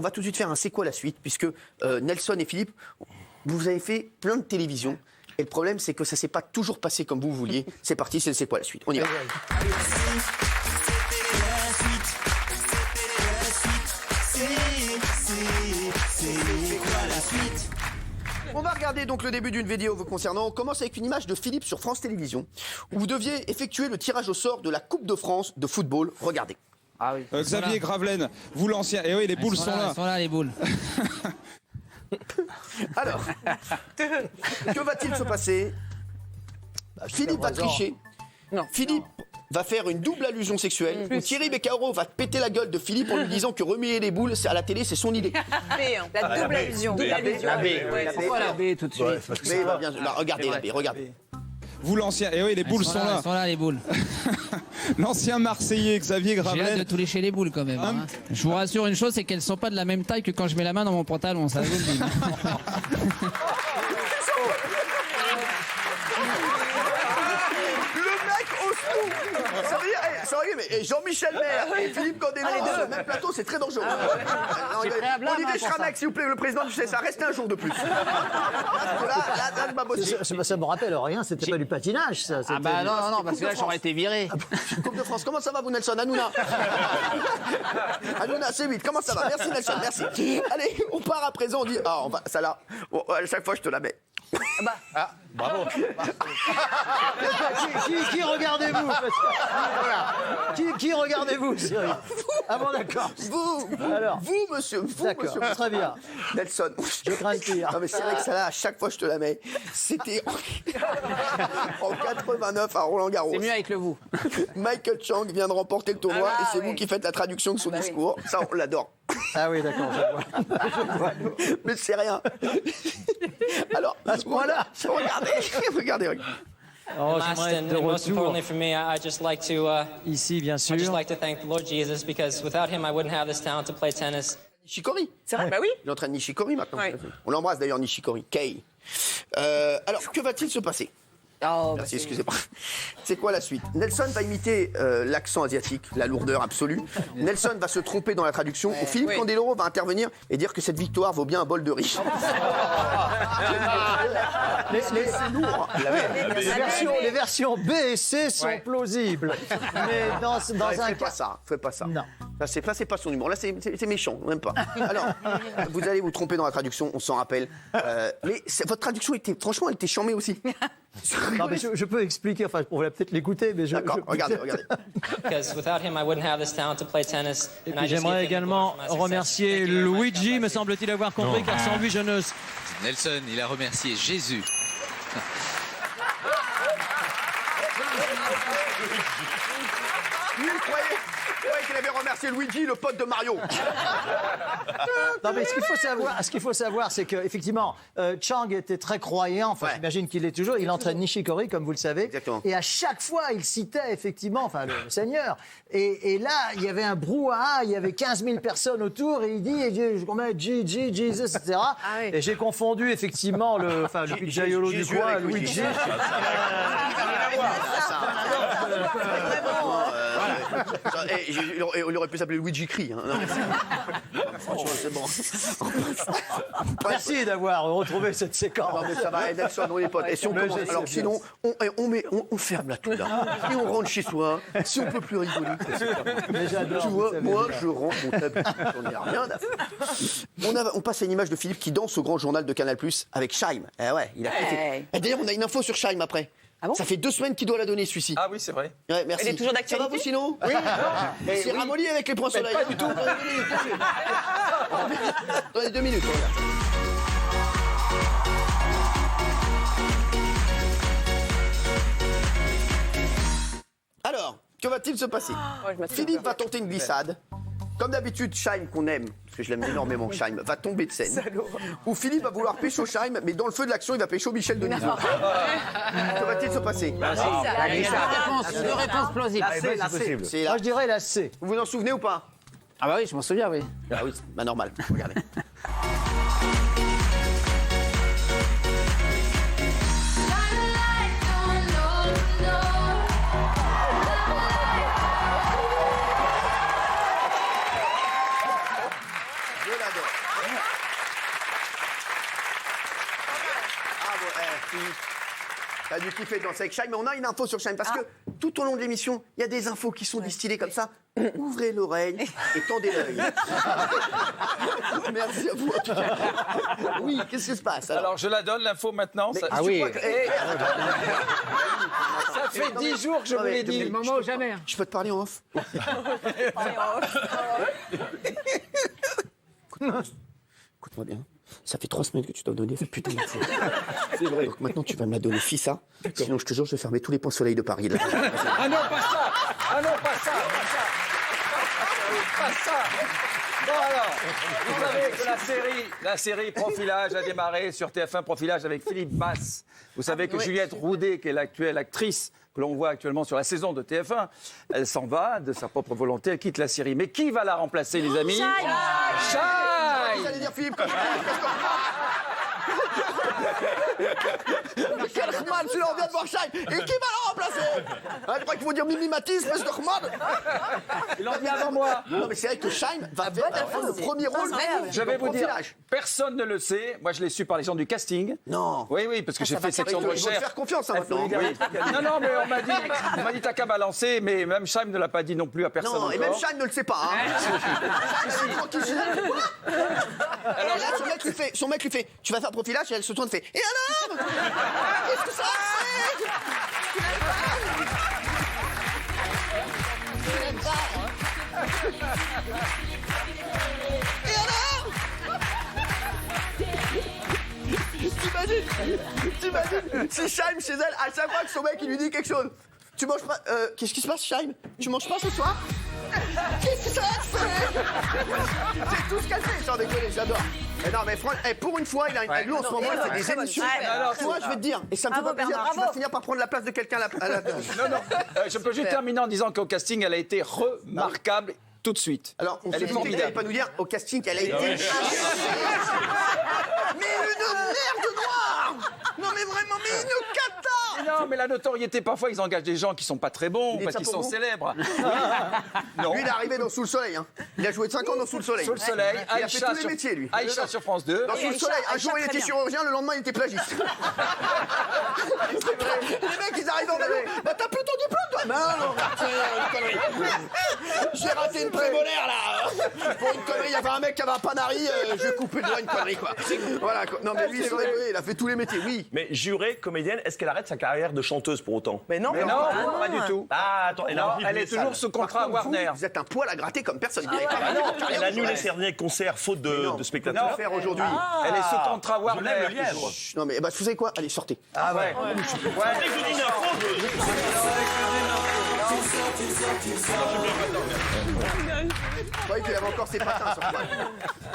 va tout de suite faire un c'est quoi la suite, puisque Nelson et Philippe, vous avez fait plein de télévisions. Et le problème, c'est que ça ne s'est pas toujours passé comme vous vouliez. C'est parti, c'est quoi la suite? On y va. On va regarder donc le début d'une vidéo vous concernant. On commence avec une image de Philippe sur France Télévisions, où vous deviez effectuer le tirage au sort de la Coupe de France de football. Regardez. Ah oui. Xavier Gravelaine, vous l'ancien. Et oui, les boules sont là. Elles sont là, les boules. Alors, que va-t-il se passer? Philippe va tricher. Non. Philippe va faire une double allusion sexuelle. Où Thierry Beccaro va péter la gueule de Philippe en lui disant que remuer les boules à la télé, c'est son idée. La double allusion. La B. Pourquoi la B tout de suite? Mais il va bien. Là, regardez la B, regardez. Vous l'ancien. Et oui, les boules sont là. Elles sont là, les boules. L'ancien Marseillais Xavier J'ai hâte de Gravelaine. tout lécher les boules quand même. Hein. Je vous rassure une chose, c'est qu'elles sont pas de la même taille que quand je mets la main dans mon pantalon. Ça vous le dit. Le mec ose tout. Sérieux, mais Jean-Michel Maire et Philippe Candelo sur le même plateau, c'est très dangereux. Olivier Schramek, s'il vous plaît, le président du CSA, restez un jour de plus. Parce que là, ne pas bosser. Ça me rappelle rien, c'était pas du patinage, ça. Ah bah non, parce que là j'aurais été viré. Coupe de France, comment ça va vous Nelson? Hanouna Hanouna, c'est 8, comment ça va? Merci Nelson, merci. Allez, on part à présent, on dit, ça là, à chaque fois je te la mets. Bravo. Qui regardez-vous voilà. Qui regardez-vous, Cyril? Ah bon, d'accord. Alors. Vous, monsieur. D'accord, très bien. Nelson. Je crains le pire. Non, mais c'est vrai que ça là, à chaque fois je te la mets. C'était en 89 à Roland-Garros. C'est mieux avec le vous. Michael Chang vient de remporter le tournoi et c'est vous qui faites la traduction de son discours. Ça, on l'adore. Ah oui, d'accord, je vois. Mais c'est rien. Alors, à ce moment-là, regardez. Oh, Last j'aimerais être and de most retour importantly for me, I just like to ici, bien sûr. I just like to thank the Lord Jesus because without Him, I wouldn't have this talent to play tennis. Nishikori. C'est vrai, bah oui. Il entraîne Nishikori maintenant. Ouais. On l'embrasse d'ailleurs, Nishikori. Kei. Alors, que va-t-il se passer? Merci, excusez-moi. C'est quoi la suite? Nelson va imiter l'accent asiatique, la lourdeur absolue. Nelson va se tromper dans la traduction. Et Philippe Candeloro va intervenir et dire que cette victoire vaut bien un bol de riz. C'est lourd. Les versions B et C sont plausibles. Mais dans un cas. Fais pas ça. Non. Ça, c'est pas son humour. Là, c'est méchant, même pas. Alors, vous allez vous tromper dans la traduction, on s'en rappelle. Mais votre traduction était, franchement, elle était charmée aussi. Non, mais je peux expliquer, enfin, on va peut-être l'écouter, mais D'accord, regardez. Because without Him, I wouldn't have this talent to play tennis. Et And puis I just j'aimerais give Him the également glory for my success. remercier Thank you very much. Luigi, me semble-t-il avoir compris, car sans lui, je ne... Nelson, il a remercié Jésus. Lui, il croyait qu'il avait remercié Luigi, le pote de Mario. Non, mais ce qu'il faut savoir, c'est qu'effectivement, Chang était très croyant, enfin, j'imagine qu'il l'est toujours, il entraîne Nishikori, comme vous le savez. Exactement. Et à chaque fois, il citait effectivement, enfin, le Seigneur. Et là, il y avait un brouhaha, il y avait 15 000 personnes autour, et il dit, Jesus, etc. oui. Et j'ai confondu effectivement le pizzaïolo du Jésus coin, avec Luigi. Et on aurait pu s'appeler Luigi Cri. Hein. Franchement, c'est bon. Merci d'avoir retrouvé cette séquence. Non, mais ça va, Nelson, on est potes. Et si on commence, alors sinon, on ferme là tout là. Et on rentre chez soi. Si on peut plus rigoler. Mais j'adore, Tu vous vois, savez moi, bien. je rentre mon tabu. J'en ai rien à faire. On passe à une image de Philippe qui danse au grand journal de Canal+ avec Scheim. Eh ouais, il a pété. Et d'ailleurs, on a une info sur Scheim après. Ah bon? Ça fait 2 semaines qu'il doit la donner, celui-ci. Ah oui, c'est vrai. Ouais, merci. Il est toujours d'actualité? Ça va vous sinon? Oui. C'est ramolli avec les points soleil. Pas du tout. Attendez 2 minutes. Regarde. Alors, que va-t-il se passer? Philippe va tenter une glissade. Comme d'habitude, Scheim, qu'on aime, parce que je l'aime énormément, Scheim, va tomber de scène. Ou Philippe va vouloir pécho Scheim, mais dans le feu de l'action, il va pécho Michel Denisot. Que va-t-il se passer? Deux réponses plausibles. C'est Moi, là. je dirais la C. Vous vous en souvenez ou pas? Ah bah oui, je m'en souviens, oui. Ah oui, bah normal, regardez. l'adore. Ah bon, t'as dû kiffer de danser avec Chaim, mais on a une info sur Chaim, parce que tout au long de l'émission, il y a des infos qui sont distillées comme ça. Ouvrez l'oreille et tendez l'œil. Merci à vous. En tout cas. Oui, qu'est-ce qui se passe Alors, je la donne, l'info, maintenant. Mais Ça, tu crois que- ça fait 10 jours que je vous l'ai dit. Le moment ou jamais. Je peux te parler en off? Écoute-moi bien. Ça fait 3 semaines que tu dois me donner cette putain d'info. C'est vrai. Donc maintenant, tu vas me la donner, fis ça. Sinon, je te jure, je vais fermer tous les points soleil de Paris. Là. Ah non, pas ça. Ah non, pas ça. Pas ça. Bon alors, vous savez que la série Profilage a démarré sur TF1 Profilage avec Philippe Masse. Vous savez que Juliette Roudet, qui est l'actuelle actrice que l'on voit actuellement sur la saison de TF1, elle s'en va de sa propre volonté, elle quitte la série. Mais qui va la remplacer, les amis? Chaim. Vous allez dire Philippe comme quel Rahman, celui-là, on vient de voir Chaim. Et qui va le remplacer? Je crois qu'il faut dire Mimi Mati, espèce de Rahman. Il en dit avant moi. Non, mais c'est vrai que Chaim va faire le premier rôle. Je vais vous dire, Profilage. personne ne le sait. Moi, je l'ai su par les gens du casting. Non. Oui, parce que j'ai fait section de Ils vont te recherche. faire confiance hein, maintenant. Oui. Non, mais on m'a dit, t'as qu'à balancer, mais même Chaim ne l'a pas dit non plus à personne. Non, et encore. même Chaim ne le sait pas. Hein. Alors là, son mec lui fait, tu vas faire Profilage, et elle se tourne et fait, et alors qu'est-ce que ça fait? Et alors? T'imagines si Chaim chez elle, à chaque fois que son mec il lui dit quelque chose, tu manges pas, qu'est-ce qui se passe Chaim? Tu manges pas ce soir? Qu'est-ce que ça fait? C'est tout ce qu'elle fait, sans déconner, j'adore. Mais non, mais pour une fois, lui en ce moment, il fait des émissions. Toi, je vais te dire, et ça me fait pas plaisir, tu vas finir par prendre la place de quelqu'un à la place. Non, je peux juste terminer en disant qu'au casting, elle a été remarquable tout de suite. Alors, on Elle s'est est dit formidable. qu'elle allait pas nous dire au casting qu'elle a été. Mais une merde noire! Non, mais vraiment, mais une cata! Non, mais la notoriété, parfois, ils engagent des gens qui sont pas très bons Il est parce ça qu'ils pour sont vous célèbres. Non. Lui, il est arrivé dans Sous le Soleil. Hein. Il a joué 5 ans dans Sous le Soleil. Sous le soleil, Il a fait tous les métiers, lui. Aïcha sur France 2. Dans Sous le Soleil, un jour il était chirurgien, le lendemain il était plagiste. C'est vrai. Les mecs ils arrivent en vélo. Bah t'as plus ton diplôme toi? Non, c'est une connerie. J'ai raté une prémolaire là. Pour une connerie, il y avait un mec qui avait un panari, je vais couper le doigt, une connerie quoi. Voilà quoi. Non mais lui il a fait tous les métiers, oui. Mais jurée, comédienne, est-ce qu'elle arrête sa carrière de chanteuse pour autant? Mais non, Mais non, pas du tout. Ah, attends, elle a Elle est toujours sous contrat à Warner. Vous êtes un poil à gratter comme personne. Elle a annulé ses derniers concerts faute de spectateurs. Non, faire aujourd'hui. Elle est sous contrat Warner. lève le lièvre. Chut, non mais bah, vous savez quoi? Allez sortez. Ah ouais. Je croyais qu'il avait encore ses patins sur toi.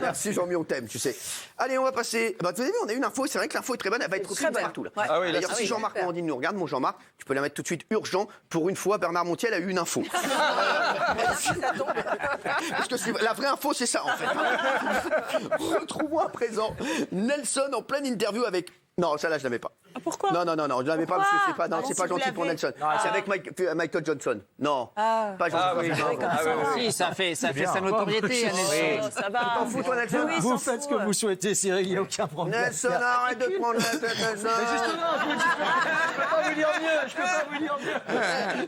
Merci Jean-Mi, on t'aime, tu sais. Allez, on va passer. Bah, vous avez vu, on a une info, c'est vrai que l'info est très bonne, elle va être reprise partout là. Ah oui, là, D'ailleurs, si Jean-Marc Morandini nous regarde, mon Jean-Marc, tu peux la mettre tout de suite urgent. Pour une fois, Bernard Montiel a eu une info. Parce que la vraie info, c'est ça en fait. Retrouvons à présent Nelson en pleine interview avec. Non, celle-là, je l'avais pas. pourquoi? Non, je l'avais pas parce que c'est pas, non, Ah, c'est si pas vous gentil pour l'avez. Nelson. C'est avec Michael Johnson. Non, pas gentil. Ah oui. Si, ça fait sa notoriété, Nelson. Ça va. T'en fous, toi, Nelson? Oui, Vous s'en faites ce fout, que vous souhaitez, Cyril, il n'y a aucun problème. Nelson, arrête de prendre la tête, Nelson.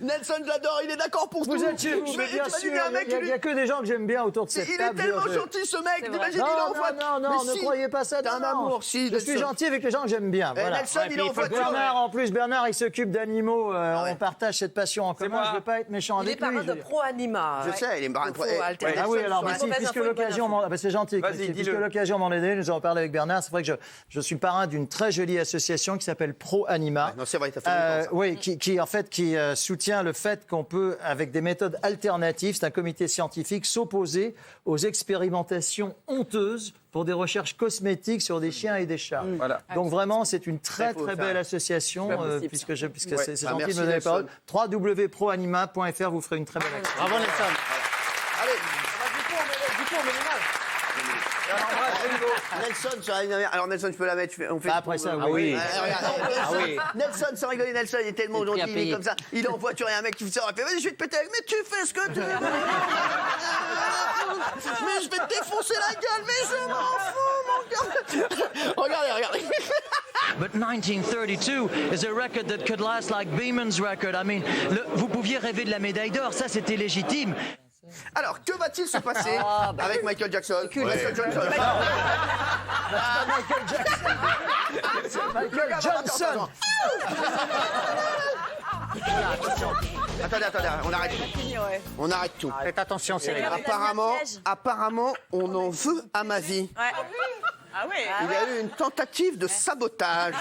Nelson, je l'adore, il est d'accord pour tout. Vous êtes chez vous, Je mais vais- bien tu sûr, imagines un mec, il n'y a que des gens que j'aime bien autour de cette il est table. tellement je- gentil ce mec. T'imagines, Non, il envoie. non, Mais ne si, croyez pas ça. T'es un non. amour, si. Je suis Nelson. gentil avec les gens que j'aime bien. Eh, Voilà. Nelson, il est en voiture. Bernard, en plus, Bernard, il s'occupe d'animaux. ouais. On partage cette passion en commun. moi. Je ne veux pas être méchant Il est avec lui. parrain de Pro Anima. Je sais, il est marrant. Faut alterner. Ah oui, alors Sur mais une si, mauvaise puisque info, une bonne l'occasion info. m'en... c'est gentil, Vas-y, Christine, puisque dis-le. l'occasion m'en est donnée, nous avons parlé avec Bernard. C'est vrai que je suis parrain d'une très jolie association qui s'appelle Pro Anima. Non, c'est vrai, ça fait longtemps, ça. Oui, qui soutient le fait qu'on peut, avec des méthodes alternatives, c'est un comité scientifique, s'opposer aux expérimentations honteuses pour des recherches cosmétiques sur des chiens et des chats. Voilà. Donc vraiment, c'est une très faut très faire. belle association, pas possible, puisque c'est Ouais. gentil Ah, de merci, me donner la parole. Nelson. www.proanima.fr, vous ferez une très belle action. Bravo, Nelson. Allez. Nelson, ça arrive. Alors Nelson, tu peux la mettre. On fait. Bah, après ça, oui. Regarde, Nelson, sans rigoler, Nelson, il est tellement Le prix gentil, à il est payer. comme ça. Il est en voiture et un mec qui fait ça, il fait vas-y, je vais te péter avec, mais tu fais ce que tu veux. Mais je vais te défoncer la gueule, mais je m'en fous, mon gars. Regardez. But 1932 is a record that could last like Beeman's record. I mean, vous pouviez rêver de la médaille d'or, ça c'était légitime. Alors, que va-t-il se passer avec Michael Jackson? Michael Johnson. Michael Johnson. Attendez, on arrête tout. Faites attention, Cyril. Apparemment, on en veut à ma vie. Ah oui. Il y a eu une tentative de sabotage.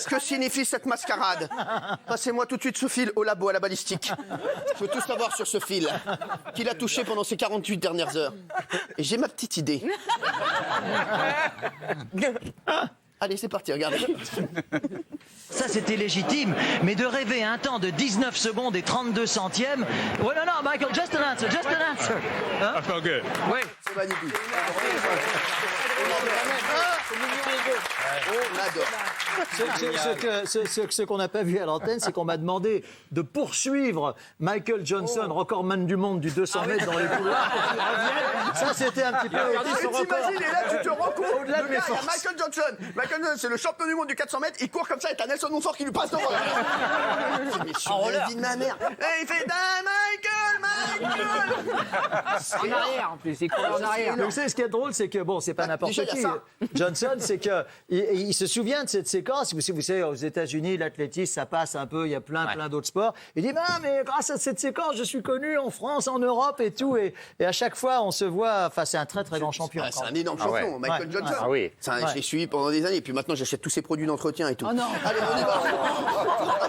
Que signifie cette mascarade? Passez-moi tout de suite ce fil au labo, à la balistique. Je veux tout savoir sur ce fil. Qui l'a touché pendant ces 48 dernières heures. Et j'ai ma petite idée. Allez, c'est parti, regardez. Ça c'était légitime, mais de rêver un temps de 19 secondes et 32 centièmes. Oh non, non, Michael, just an answer. Hein? Oui. C'est magnifique. On adore. Ce qu'on n'a pas vu à l'antenne, c'est qu'on m'a demandé de poursuivre Michael Johnson, recordman du monde du 200 mètres dans les couloirs. Ça, c'était un petit peu son record. T'imagines, et là, tu te rends compte, Au-delà de le mes gars, il y a forces. Michael Johnson. Michael Johnson, c'est le champion du monde du 400 mètres. Il court comme ça et t'as Nelson Montfort qui lui passe devant. Mais sur la vie de ma mère. Et il fait Michael. En arrière, en plus. Il court en arrière. Donc, vous savez, ce qui est drôle, c'est que, bon, c'est pas n'importe déjà, il y a qui. ça. Johnson, c'est que il se souvient de cette séquence. Vous savez, aux États-Unis, l'athlétisme, ça passe un peu. Il y a plein d'autres sports. Il dit, mais grâce à cette séquence, je suis connu en France, en Europe et tout. Et à chaque fois, on se voit. Enfin, c'est un très grand champion. C'est un énorme champion, Michael Johnson. Ah oui. Je l'ai suivi pendant des années. Et puis maintenant, j'achète tous ses produits d'entretien et tout. Oh non. Allez, on y va.